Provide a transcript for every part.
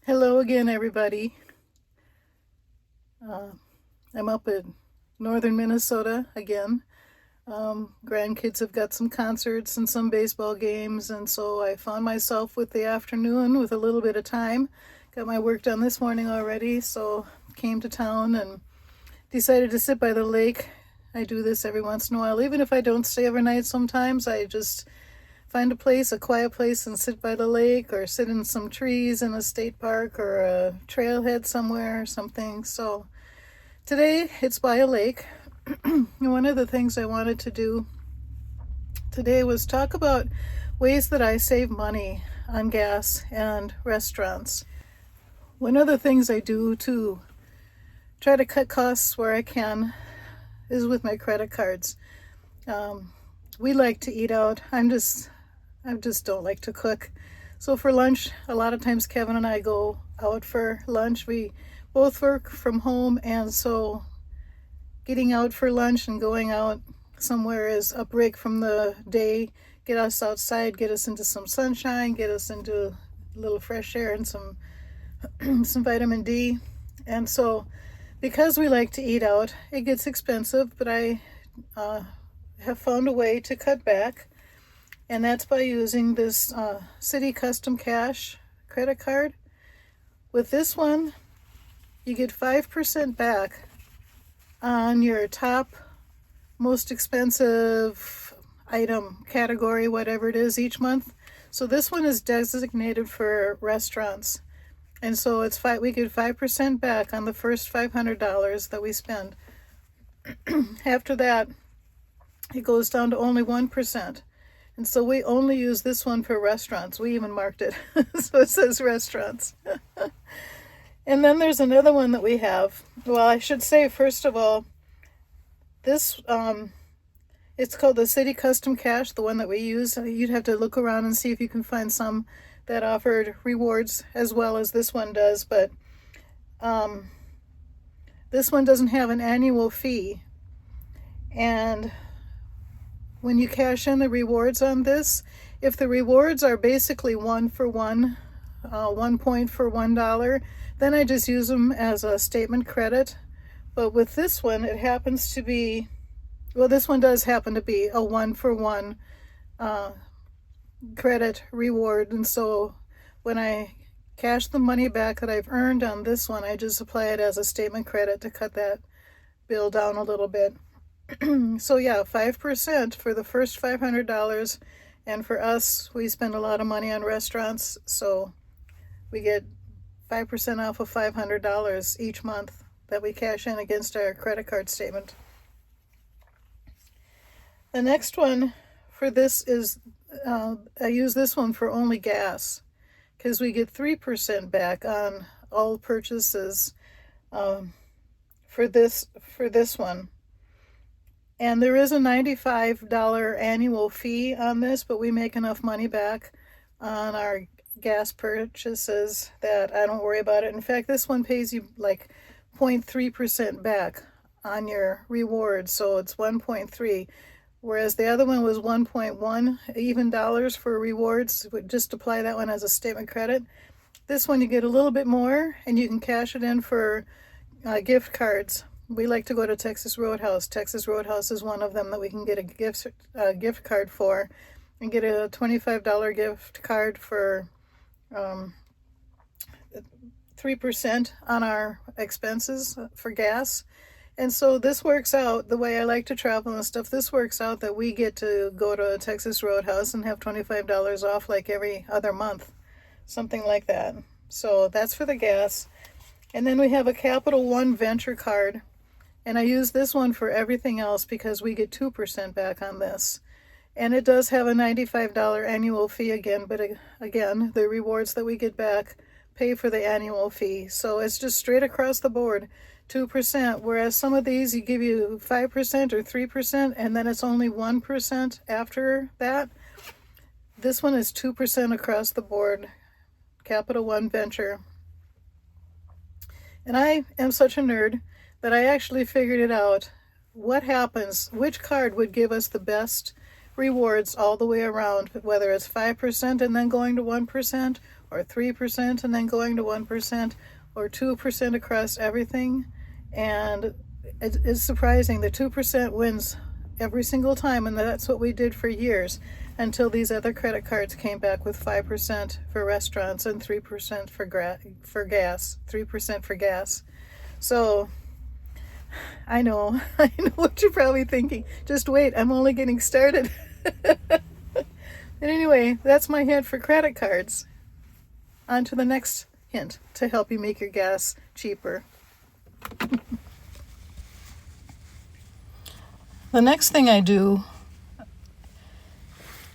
Hello again, everybody. I'm up in northern Minnesota again. Grandkids have got some concerts and some baseball games, and so I found myself with the afternoon with a little bit of time. Got my work done this morning already, so came to town and decided to sit by the lake. I do this every once in a while. Even if I don't stay overnight sometimes, I just find a quiet place, and sit by the lake or sit in some trees in a state park or a trailhead somewhere or something. So today it's by a lake. And one of the things I wanted to do today was talk about ways that I save money on gas and restaurants. One of the things I do to try to cut costs where I can is with my credit cards. We like to eat out. I just don't like to cook. So for lunch, a lot of times Kevin and I go out for lunch. We both work from home, and so getting out for lunch and going out somewhere is a break from the day, get us outside, get us into some sunshine, get us into a little fresh air and some vitamin D. And so because we like to eat out, it gets expensive, but I have found a way to cut back. And that's by using this City Custom Cash credit card. With this one, you get 5% back on your top most expensive item category, whatever it is, each month. So this one is designated for restaurants. And so we get 5% back on the first $500 that we spend. After that, it goes down to only 1%. And so we only use this one for restaurants. We even marked it. So it says restaurants. And then there's another one that we have. Well, I should say, first of all, this, it's called the City Custom Cash, the one that we use. You'd have to look around and see if you can find some that offered rewards as well as this one does. But this one doesn't have an annual fee. And when you cash in the rewards on this, if the rewards are basically 1 for 1, 1 point for $1, then I just use them as a statement credit. But with this one, it happens to be, well, this one does happen to be a 1 for 1 credit reward. And so when I cash the money back that I've earned on this one, I just apply it as a statement credit to cut that bill down a little bit. So yeah, 5% for the first $500, and for us, we spend a lot of money on restaurants, so we get 5% off of $500 each month that we cash in against our credit card statement. The next one for this is, I use this one for only gas, because we get 3% back on all purchases for this one. And there is a $95 annual fee on this, but we make enough money back on our gas purchases that I don't worry about it. In fact, this one pays you like 0.3% back on your reward, so it's 1.3, whereas the other one was 1.1 even dollars for rewards. Just apply that one as a statement credit. This one you get a little bit more, and you can cash it in for gift cards. We like to go to Texas Roadhouse. Texas Roadhouse is one of them that we can get a gift card for, and get a $25 gift card for 3% on our expenses for gas. And so this works out, the way I like to travel and stuff, this works out that we get to go to Texas Roadhouse and have $25 off like every other month, something like that. So that's for the gas. And then we have a Capital One Venture card. And I use this one for everything else because we get 2% back on this. And it does have a $95 annual fee again, but again, the rewards that we get back pay for the annual fee. So it's just straight across the board, 2%, whereas some of these you give you 5% or 3%, and then it's only 1% after that. This one is 2% across the board, Capital One Venture. And I am such a nerd that I actually figured it out. What happens, which card would give us the best rewards all the way around, whether it's 5% and then going to 1%, or 3% and then going to 1%, or 2% across everything. And it's surprising. The 2% wins every single time, and that's what we did for years until these other credit cards came back with 5% for restaurants and 3% for gas, 3% for gas. So I know what you're probably thinking. Just wait, I'm only getting started. But anyway, that's my hint for credit cards. On to the next hint to help you make your gas cheaper. The next thing I do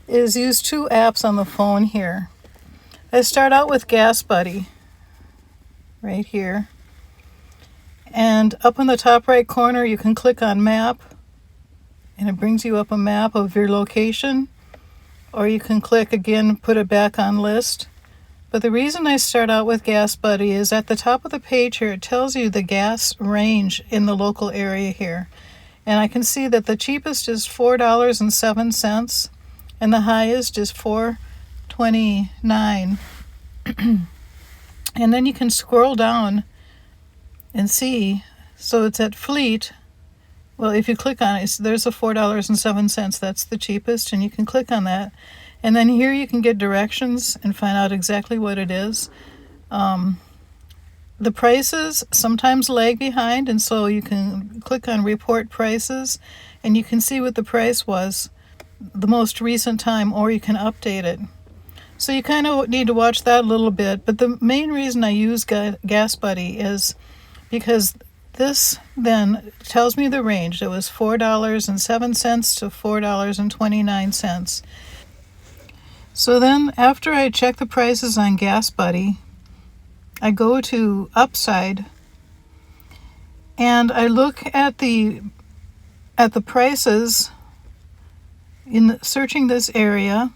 is use two apps on the phone here. I start out with GasBuddy right here. And up in the top right corner, you can click on map, and it brings you up a map of your location. Or you can click again, put it back on list. But the reason I start out with GasBuddy is at the top of the page here, it tells you the gas range in the local area here. And I can see that the cheapest is $4.07 and the highest is $4.29. And then you can scroll down and see, so it's at Fleet. Well, if you click on it, there's a $4.07. That's the cheapest, and you can click on that. And then here you can get directions and find out exactly what it is. The prices sometimes lag behind, and so you can click on Report Prices, and you can see what the price was the most recent time, or you can update it. So you kind of need to watch that a little bit. But the main reason I use GasBuddy is because this then tells me the range. It was $4.07 to $4.29. So then after I check the prices on GasBuddy, I go to Upside and I look at the prices in searching this area.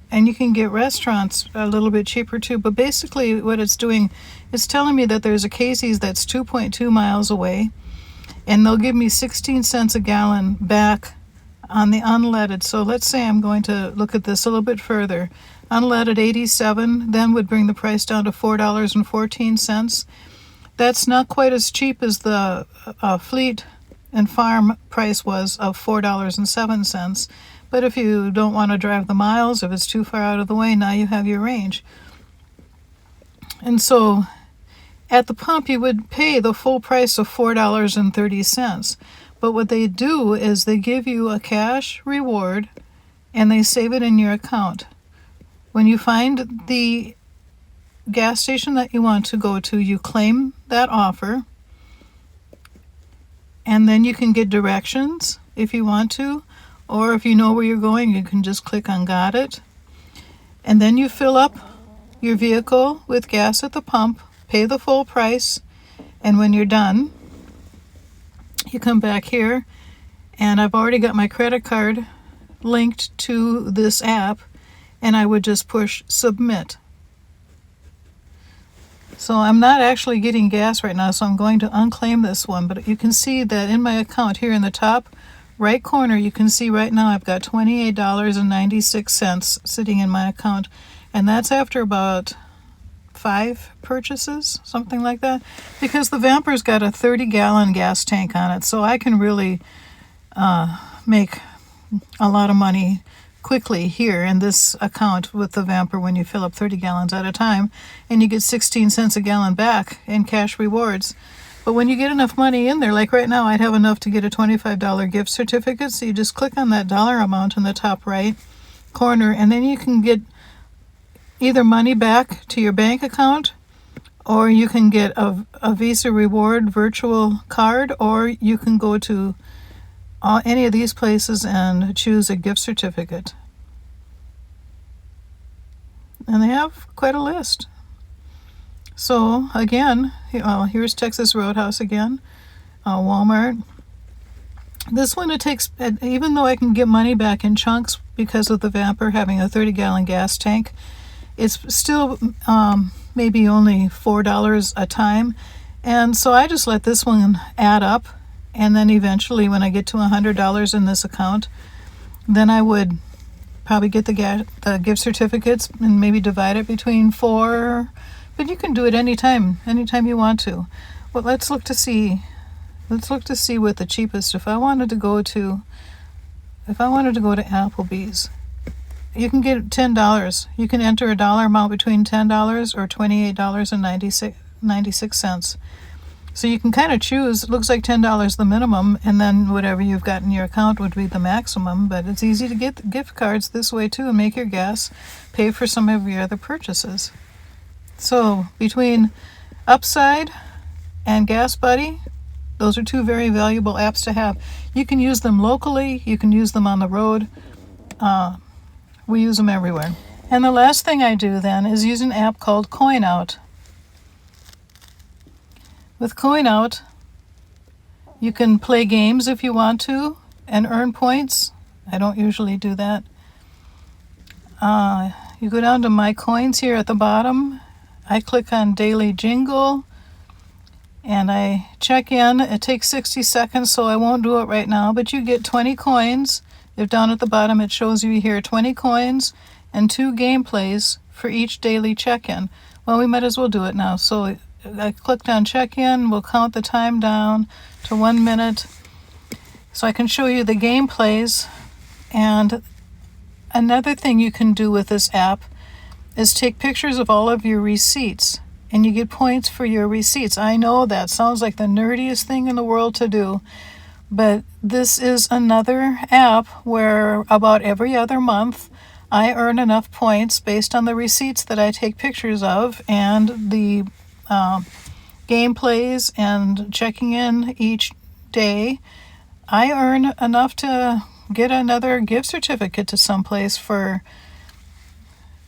And you can get restaurants a little bit cheaper too. But basically what it's doing is telling me that there's a Casey's that's 2.2 miles away. And they'll give me 16 cents a gallon back on the unleaded. So let's say I'm going to look at this a little bit further. Unleaded 87 then would bring the price down to $4.14. That's not quite as cheap as the Fleet and Farm price was of $4.07. But if you don't want to drive the miles, if it's too far out of the way, now you have your range. And so at the pump, you would pay the full price of $4.30. But what they do is they give you a cash reward and they save it in your account. When you find the gas station that you want to go to, you claim that offer. And then you can get directions if you want to. Or if you know where you're going, you can just click on Got It. And then you fill up your vehicle with gas at the pump, pay the full price, and when you're done, you come back here, and I've already got my credit card linked to this app, and I would just push Submit. So I'm not actually getting gas right now, so I'm going to unclaim this one, but you can see that in my account here in the top right corner, you can see right now I've got $28.96 sitting in my account, and that's after about 5 purchases, something like that, because the Vamper's got a 30-gallon gas tank on it, so I can really make a lot of money quickly here in this account with the Vamper when you fill up 30 gallons at a time, and you get 16 cents a gallon back in cash rewards. But when you get enough money in there, like right now, I'd have enough to get a $25 gift certificate. So you just click on that dollar amount in the top right corner, and then you can get either money back to your bank account, or you can get a Visa Reward virtual card, or you can go to any of these places and choose a gift certificate. And they have quite a list. So again, here's Texas Roadhouse again, Walmart. This one, it takes, even though I can get money back in chunks because of the Vamper having a 30-gallon gas tank, it's still maybe only $4 a time. And so I just let this one add up, and then eventually when I get to $100 in this account, then I would probably get the gift certificates and maybe divide it between 4, but you can do it anytime you want to. Well, let's look to see what the cheapest. If I wanted to go to Applebee's, you can get $10. You can enter a dollar amount between $10 or $28.96. So you can kind of choose. It looks like $10 the minimum, and then whatever you've got in your account would be the maximum. But it's easy to get gift cards this way too and make your gas pay for some of your other purchases. So between Upside and GasBuddy, those are 2 very valuable apps to have. You can use them locally. You can use them on the road. We use them everywhere. And the last thing I do then is use an app called CoinOut. With CoinOut, you can play games if you want to and earn points. I don't usually do that. You go down to My Coins here at the bottom. I click on Daily Jingle and I check in. It takes 60 seconds, so I won't do it right now, but you get 20 coins. If down at the bottom it shows you here 20 coins and 2 gameplays for each daily check-in. Well, we might as well do it now. So I clicked on check-in. We'll count the time down to 1 minute so I can show you the gameplays. And another thing you can do with this app is take pictures of all of your receipts, and you get points for your receipts. I know that sounds like the nerdiest thing in the world to do, but this is another app where about every other month I earn enough points based on the receipts that I take pictures of and the gameplays and checking in each day. I earn enough to get another gift certificate to someplace for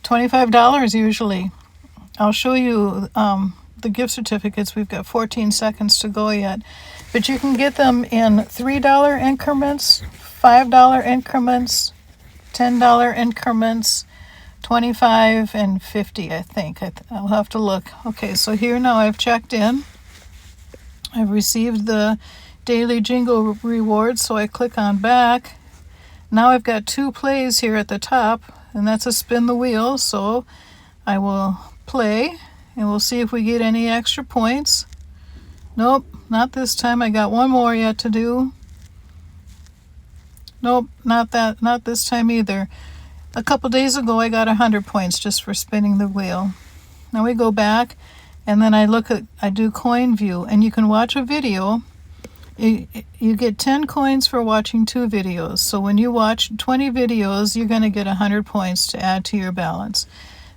$25 usually. I'll show you the gift certificates. We've got 14 seconds to go yet, but you can get them in $3 increments, $5 increments, $10 increments, 25 and 50, I think. I'll have to look. Okay, so here now I've checked in. I've received the daily jingle rewards, so I click on back. Now I've got 2 plays here at the top, and that's a spin the wheel, so I will play, and we'll see if we get any extra points. Nope, not this time. I got 1 more yet to do. Nope, not this time either. A couple days ago, I got 100 points just for spinning the wheel. Now we go back, and then I do coin view, and you can watch a video. You get 10 coins for watching 2 videos. So when you watch 20 videos, you're going to get 100 points to add to your balance.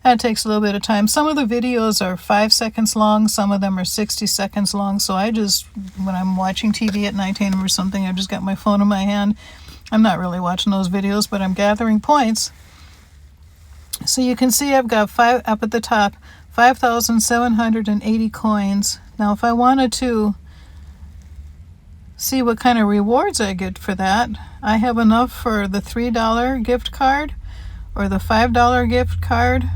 That takes a little bit of time. Some of the videos are 5 seconds long. Some of them are 60 seconds long. So when I'm watching TV at nighttime or something, I just got my phone in my hand. I'm not really watching those videos, but I'm gathering points. So you can see I've got up at the top, 5,780 coins. Now if I wanted to see what kind of rewards I get for that, I have enough for the $3 gift card or the $5 gift card.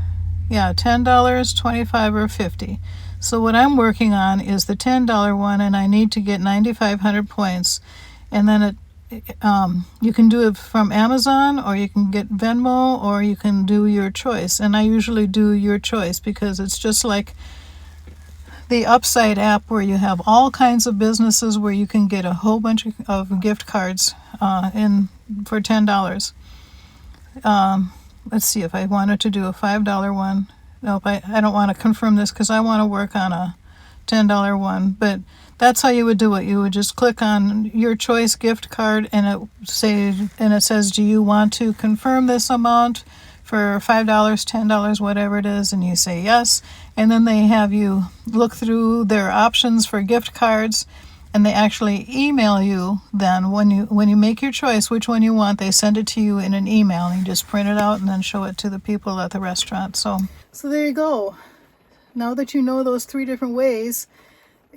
Yeah, $10, $25, or $50. So what I'm working on is the $10 one, and I need to get 9,500 points. And then you can do it from Amazon, or you can get Venmo, or you can do your choice. And I usually do your choice because it's just like the Upside app where you have all kinds of businesses where you can get a whole bunch of gift cards for $10. Let's see if I wanted to do a $5 one. Nope, I don't want to confirm this because I want to work on a $10 one. But that's how you would do it. You would just click on your choice gift card, and it says, do you want to confirm this amount for $5, $10, whatever it is, and you say yes. And then they have you look through their options for gift cards, and they actually email you then when you make your choice which one you want. They send it to you in an email, and you just print it out and then show it to the people at the restaurant. So there you go. Now that you know those 3 different ways,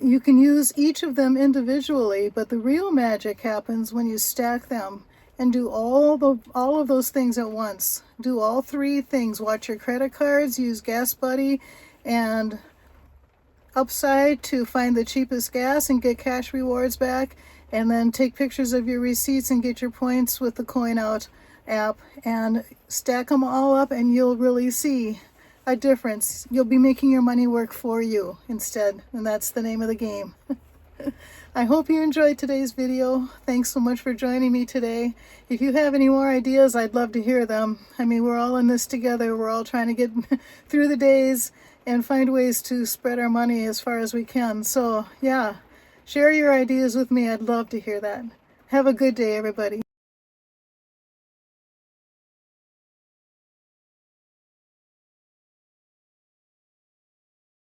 you can use each of them individually, but the real magic happens when you stack them and do all of those things at once. Do all 3 things. Watch your credit cards, use GasBuddy and Upside to find the cheapest gas and get cash rewards back, and then take pictures of your receipts and get your points with the CoinOut app and stack them all up, and you'll really see a difference. You'll be making your money work for you instead, and that's the name of the game. I hope you enjoyed today's video. Thanks so much for joining me today. If you have any more ideas, I'd love to hear them. I mean, we're all in this together. We're all trying to get through the days and find ways to spread our money as far as we can. So yeah, share your ideas with me. I'd love to hear that. Have a good day, everybody.